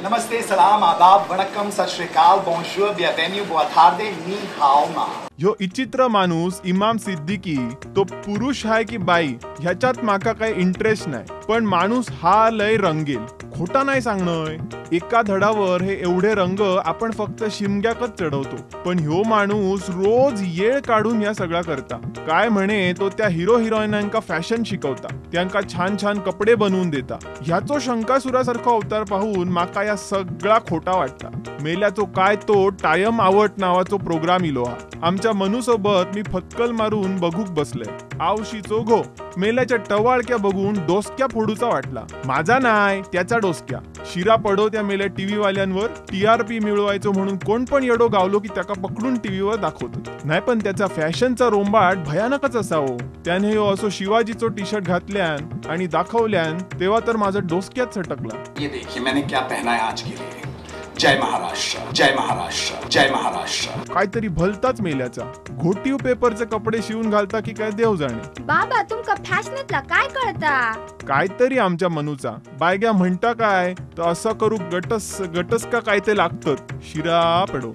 Namaste, salam, adab, vanakkam, sat shri akal, bonjour, bienvenue, boa tarde, ni hao ma. ह्यो इचित्र माणूस इमाम सिद्दीकी तो पुरुष आहे की बाई ह्याच्यात माका काही इंटरेस्ट नाही, पण माणूस हा लय रंगेल. खोटा नाही सांगणं. एका धडावर हे एवढे रंग आपण फक्त शिमग्याकच चढवतो, पण ह्यो माणूस रोज येळ काढून या सगळा करता. काय म्हणे तो त्या हिरो हिरोईनांका फॅशन शिकवता, त्यांका छान छान कपडे बनवून देता. ह्याचो शंकासुरासारखो अवतार पाहून माका या सगळा खोटा वाटता. मेल्याचो काय तो टायम आवट नावाचो प्रोग्राम इलो हा. आमच्या मनूसोबत मी फटकल मारून बघूक बसले. आवशीचो घो मेल्याच्या टवाळक्या बघून डोसक्या फोडूचा वाटला. माझा नाय, त्याचा डोसक्या. शिरा पडो त्या मेल्या टीव्ही वाल्यांवर. TRP मिळवायचो म्हणून कोण पण येडो गावलो की त्याका पकडून टीव्हीवर दाखवतो. नाही पण त्याचा फॅशनचा रोंबाट भयानकच असावो. त्याने ह्यो असो शिवाजीचो टी-शर्ट घातल्यान आणि दाखवल्यान तेव्हा तर माझा डोसक्यात सटकला. ये देखिए मैंने क्या पहना है आज के लिए. जय महाराष्ट्र, जय महाराष्ट्र, जय महाराष्ट्र. काहीतरी भलताच मेल्याचा. घोटीव पेपरचे कपडे शिवून घालता की काय देव जाणे. बाबा तुमका फॅशनेतला काय कळता? काहीतरी आमच्या मनूचा. बायग्या म्हणता काय तर असं करू गटस गटस का काय ते लागतं. शिरा पडो.